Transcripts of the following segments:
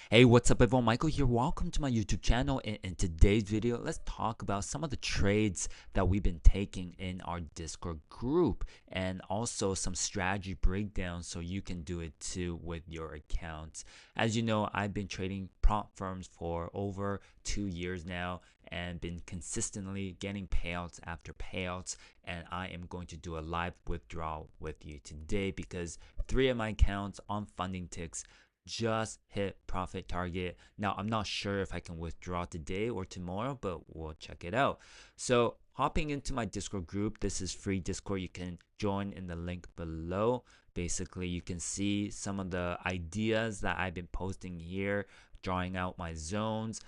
Hey, what's up everyone? Michael here. Welcome to my YouTube channel. In today's video, let's talk about some of the trades that we've been taking in our Discord group and also some strategy breakdowns so you can do it too with your accounts. As you know, I've been trading prop firms for over 2 years now and been consistently getting payouts after payouts, and I am going to do a live withdrawal with you today because 3 of my accounts on funding ticks just hit profit target. Now I'm not sure if I can withdraw today or tomorrow, but we'll check it out. So hopping into my Discord group, this is free Discord. You can join in the link below. Basically, you can see some of the ideas that I've been posting here, drawing out my zones.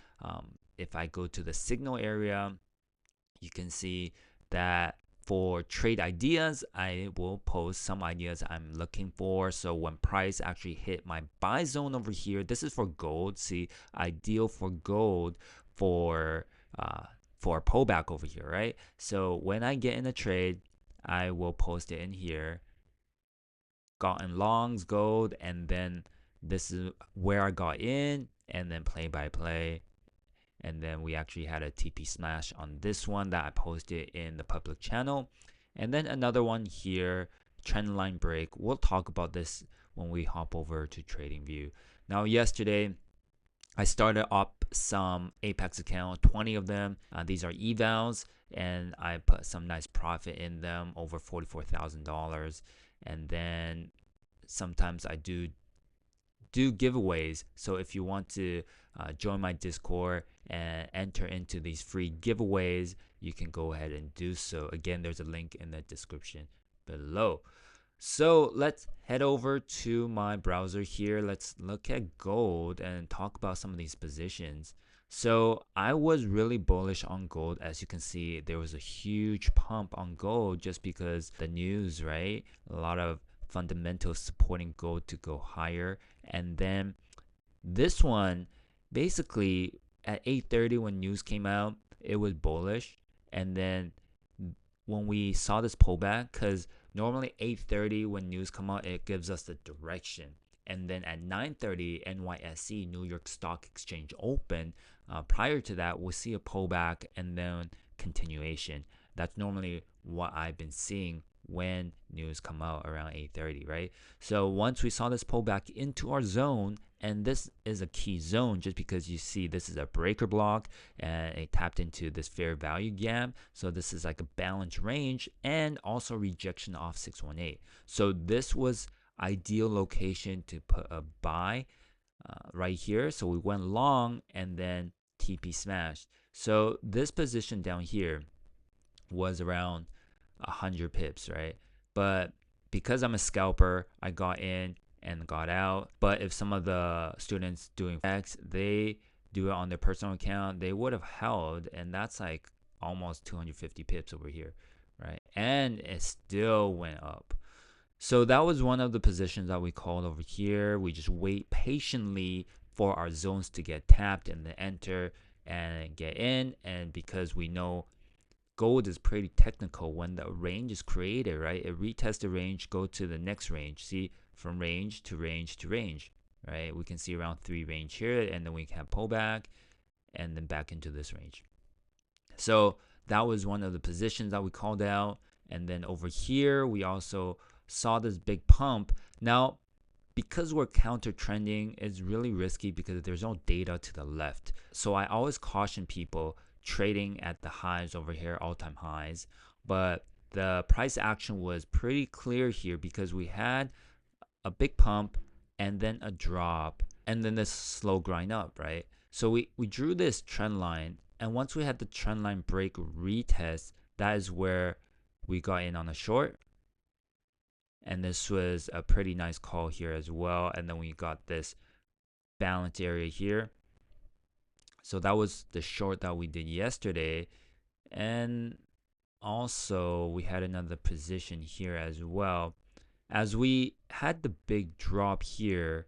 If I go to the signal area, you can see that for trade ideas, I will post some ideas I'm looking for. So when price actually hit my buy zone over here, this is for gold. See, ideal for gold for a pullback over here, right? So when I get in a trade, I will post it in here. Gotten longs gold, and then this is where I got in, and then play by play. And then we actually had a TP smash on this one that I posted in the public channel. And then another one here, trend line break. We'll talk about this when we hop over to TradingView. Now yesterday I started up some Apex account, 20 of them. These are evals, and I put some nice profit in them, over $44,000. And then sometimes I do giveaways. So if you want to join my Discord and enter into these free giveaways, you can go ahead and do so. Again, there's a link in the description below. So let's head over to my browser here. Let's look at gold and talk about some of these positions. So I was really bullish on gold. As you can see, there was a huge pump on gold just because the news, right? A lot of fundamentals supporting gold to go higher. And then this one, basically at 8:30 when news came out, it was bullish. And then when we saw this pullback, because normally 8:30 when news come out, it gives us the direction. And then at 9:30 NYSE, New York Stock Exchange open. Prior to that, we'll see a pullback and then continuation. That's normally what I've been seeing when news come out around 8:30, right? So once we saw this pullback into our zone, and this is a key zone just because you see this is a breaker block and it tapped into this fair value gap. So this is like a balanced range and also rejection off 618. So this was ideal location to put a buy right here. So we went long and then TP smashed. So this position down here was around 100 pips, right? But because I'm a scalper, I got in and got out. But if some of the students doing Forex, they do it on their personal account, they would have held, and that's like almost 250 pips over here, right? And it still went up. So that was one of the positions that we called over here. We just wait patiently for our zones to get tapped and then enter and get in. And because we know gold is pretty technical, when the range is created, right? It retests the range, go to the next range. See, from range to range to range, right? We can see around 3 range here, and then we can pull back and then back into this range. So that was one of the positions that we called out. And then over here, we also saw this big pump. Now, because we're counter trending, it's really risky because there's no data to the left. So I always caution people trading at the highs over here, all-time highs. But the price action was pretty clear here because we had a big pump and then a drop and then this slow grind up, right? So we drew this trend line, and once we had the trend line break retest, that is where we got in on a short. And this was a pretty nice call here as well. And then we got this balance area here. So that was the short that we did yesterday. And also we had another position here as well. As we had the big drop here,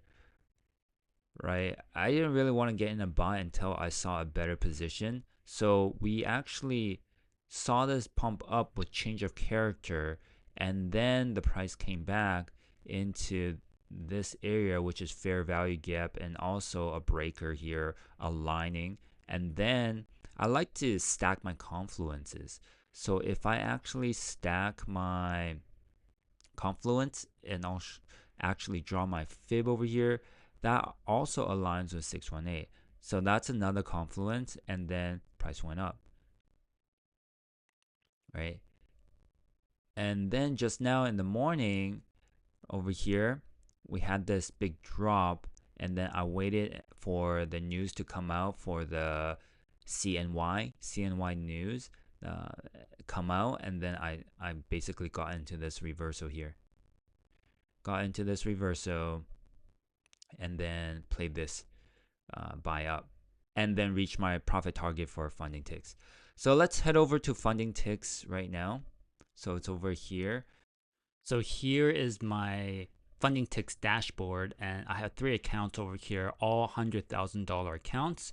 right? I didn't really want to get in a buy until I saw a better position. So we actually saw this pump up with change of character, and then the price came back into this area, which is fair value gap, and also a breaker here aligning. And then I like to stack my confluences. So if I actually stack my confluence and I'll actually draw my fib over here, that also aligns with 618. So that's another confluence, and then price went up, right? And then just now in the morning over here, we had this big drop, and then I waited for the news to come out for the CNY news come out, and then I basically got into this reversal here. Got into this reversal, and then played this buy up, and then reached my profit target for funding ticks. So let's head over to funding ticks right now. So it's over here. So here is my funding ticks dashboard, and I have 3 accounts over here, all $100,000 accounts.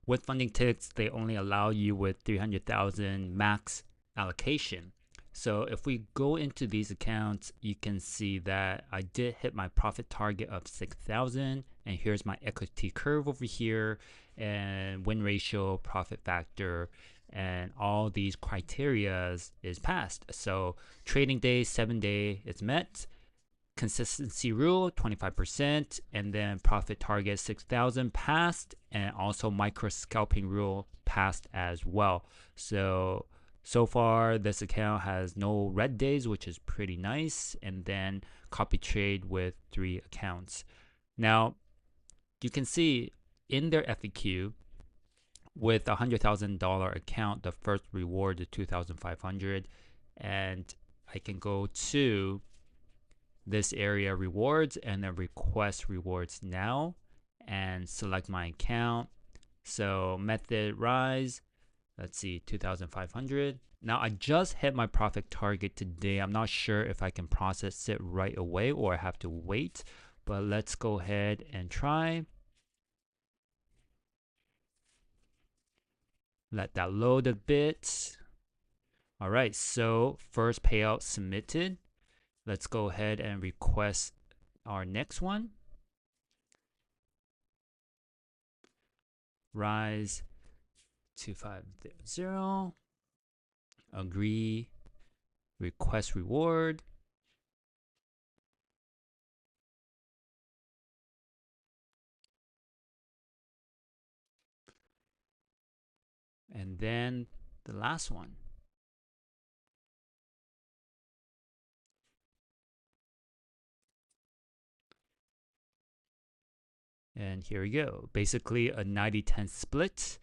With funding ticks, they only allow you with 300,000 max allocation. So if we go into these accounts, you can see that I did hit my profit target of 6,000, and here's my equity curve over here, and win ratio, profit factor, and all these criteria is passed. So trading day, 7-day, it's met. Consistency rule 25%, and then profit target 6,000 passed, and also micro scalping rule passed as well. So far this account has no red days, which is pretty nice, and then copy trade with 3 accounts. Now you can see in their FAQ, with a $100,000 account, the first reward is 2,500, and I can go to this area rewards and then request rewards now and select my account. So method rise, let's see, 2,500. Now I just hit my profit target today. I'm not sure if I can process it right away or I have to wait, but let's go ahead and try. Let that load a bit. All right, so first payout submitted. Let's go ahead and request our next one. Rise 2500. Agree. Request reward. And then the last one. And here we go. Basically a 90-10 split.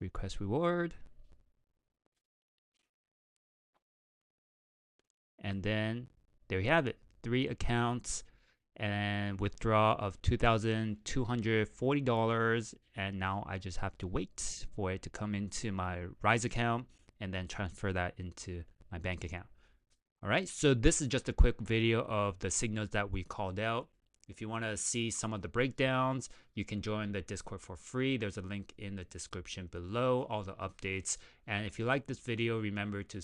Request reward. And then there you have it. 3 accounts and withdraw of $2,240. And now I just have to wait for it to come into my Rise account and then transfer that into my bank account. All right, so this is just a quick video of the signals that we called out. If you want to see some of the breakdowns, you can join the Discord for free. There's a link in the description below, all the updates. And if you like this video, remember to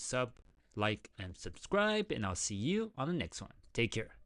like, and subscribe, and I'll see you on the next one. Take care.